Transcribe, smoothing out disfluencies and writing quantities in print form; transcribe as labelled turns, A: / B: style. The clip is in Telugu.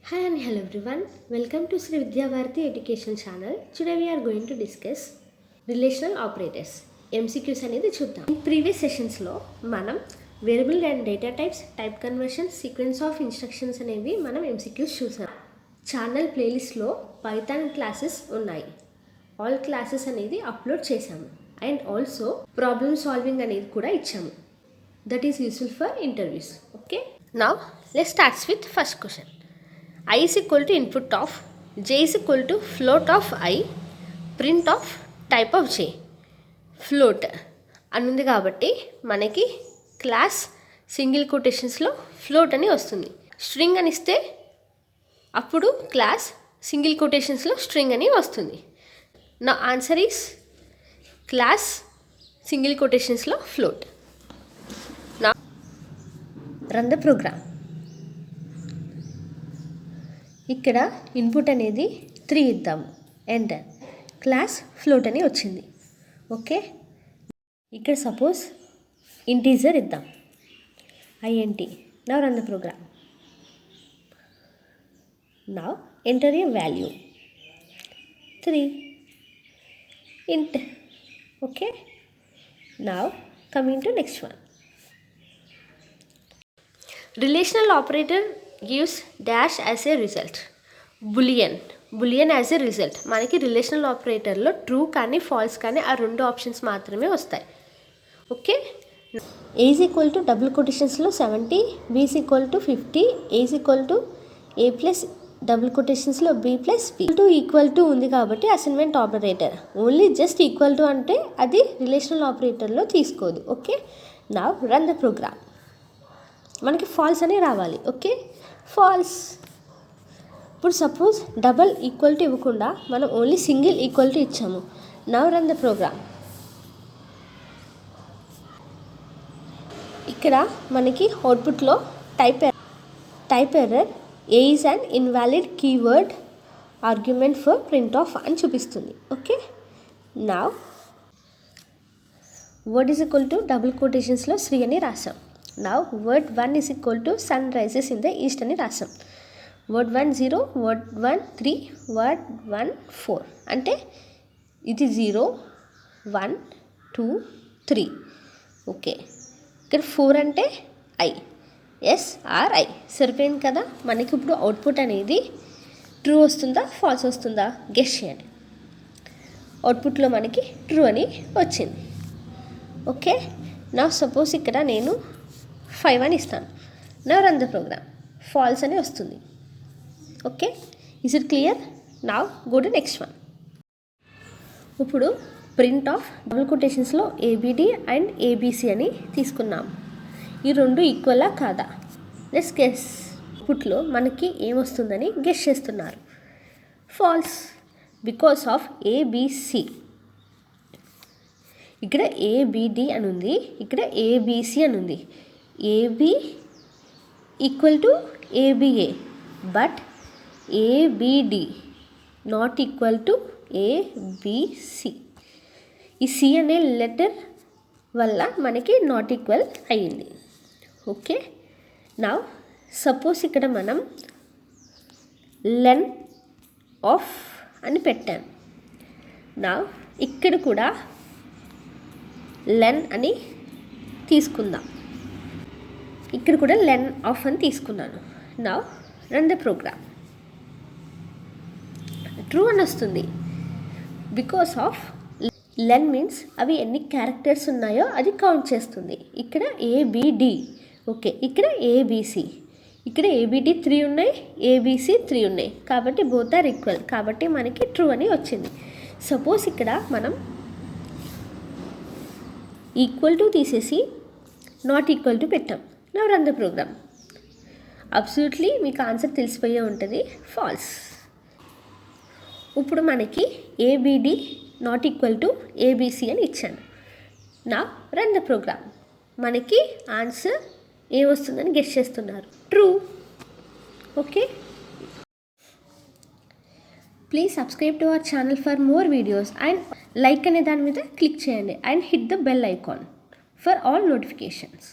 A: Hi and hello everyone. Welcome to Sri Vidya Bharati Education channel. Today we are going to discuss relational operators. MCQs అనేది చూద్దాం. In previous sessions లో మనం variable and data types, type conversion, sequence of instructions అనేవి మనం MCQs చూసాం. ఛానల్ ప్లేలిస్ట్లో పైథాన్ క్లాసెస్ ఉన్నాయి. ఆల్ క్లాసెస్ అనేది అప్లోడ్ చేశాము అండ్ ఆల్సో ప్రాబ్లమ్ సాల్వింగ్ అనేది కూడా ఇచ్చాము. That is useful for interviews. Okay. Now let's start with first question. I is equal to input of, j is equal to float of I, print of type of j. Float అని ఉంది కాబట్టి మనకి క్లాస్ సింగిల్ కొటేషన్స్లో ఫ్లోట్ అని వస్తుంది. స్ట్రింగ్ అని ఇస్తే అప్పుడు క్లాస్ సింగిల్ కొటేషన్స్లో స్ట్రింగ్ అని వస్తుంది. నా ఆన్సర్ ఈస్ క్లాస్ సింగిల్ కొటేషన్స్లో float. Now run the program. ఇక్కడ ఇన్పుట్ అనేది 3 ఇద్దాము. ఎంటర్. క్లాస్ ఫ్లోట్ అని వచ్చింది. ఓకే. ఇక్కడ సపోజ్ ఇంటీజర్ ఇద్దాం, int. Now run the program. Now enter a value 3 int. Okay. Now coming to next one. Relational operator gives dash as a result. Boolean as a result. మనకి రిలేషనల్ ఆపరేటర్లో ట్రూ కానీ ఫాల్స్ కానీ ఆ రెండు ఆప్షన్స్ మాత్రమే వస్తాయి. Okay. a is equal to double కొటేషన్స్లో 70, b is equal to 50, a is equal to a plus double కొటేషన్స్లో b plus b equal to ఉంది కాబట్టి assignment operator. Only just equal to అంటే అది రిలేషనల్ ఆపరేటర్లో తీసుకోదు. Okay. Now run the program. మనకి ఫాల్స్ అని రావాలి. ఓకే. ఫాల్స్. ఇప్పుడు సపోజ్ డబల్ ఈక్వల్ టు ఇవ్వకుండా మనం ఓన్లీ సింగిల్ ఈక్వల్ టు ఇచ్చాము. Now run the program. ఇక్కడ మనకి అవుట్పుట్లో type error a is an invalid keyword argument for print of అని చూపిస్తుంది. Okay. Now word is equal to double కొటేషన్స్లో శ్రీ అని రాసాం. Now word 1 is equal to sun rises in the east అని రాసాం. Word 1 0, word 1 3, word 1 4. అంటే ఇది 0 1 2 3. ఓకే. ఇక్కడ 4 అంటే ఐ, SRI సరిపోయింది కదా. మనకి ఇప్పుడు అవుట్పుట్ అనేది ట్రూ వస్తుందా ఫాల్స్ వస్తుందా గెస్ చేయండి. అవుట్పుట్లో మనకి ట్రూ అని వచ్చింది. ఓకే. నా సపోజ్ ఇక్కడ నేను 5 అని ఇస్తాను. నా రన్ ద ప్రోగ్రామ్. ఫాల్స్ అని వస్తుంది. Okay. Is it clear? Now go to next one. ఇప్పుడు ప్రింట్ ఆఫ్ డబుల్ కొటేషన్స్లో ఏబిడి అండ్ ఏబిసి అని తీసుకున్నాం. ఈ రెండు ఈక్వలా కాదా? Let's guess. ఇప్పుట్లో మనకి ఏమొస్తుందని గెస్ చేస్తున్నారు. False because of ABC. ఇక్కడ ఏబిడి అని ఉంది, ఇక్కడ ఏబిసి అని ఉంది. AB equal to ABA but ABD not equal to ABC. ఈ సి అనే లెటర్ వల్ల మనకి నాట్ ఈక్వల్ అయ్యింది. ఓకే. నా సపోజ్ ఇక్కడ మనం లెన్ ఆఫ్ అని పెట్టాం. నా ఇక్కడ కూడా లెన్ అని తీసుకుందాం. ఇక్కడ కూడా లెన్ ఆఫ్ అని తీసుకున్నాను. Now run the program. True అని వస్తుంది. బికాస్ ఆఫ్ లెన్ మీన్స్ అవి ఎన్ని క్యారెక్టర్స్ ఉన్నాయో అది కౌంట్ చేస్తుంది. ఇక్కడ ఏబిడి. ఓకే. ఇక్కడ ఏబిసి. ఇక్కడ ఏబిడి 3 ఉన్నాయి, ఏబిసి 3 ఉన్నాయి కాబట్టి బోత్ ఆర్ ఈక్వల్ కాబట్టి మనకి ట్రూ అని వచ్చింది. సపోజ్ ఇక్కడ మనం ఈక్వల్ టు తీసేసి నాట్ ఈక్వల్ టు పెట్టాం. Now run the program. Absolutely మీకు ఆన్సర్ తెలిసిపోయే ఉంటుంది. ఫాల్స్. ఇప్పుడు మనకి ABD not equal to ABC అని ఇచ్చాను. Now run the program. మనకి ఆన్సర్ ఏమొస్తుందని గెస్ చేస్తున్నారు. True. Okay. Please subscribe to our channel for more videos and like అనే దాని మీద క్లిక్ చేయండి and hit the bell icon for all notifications.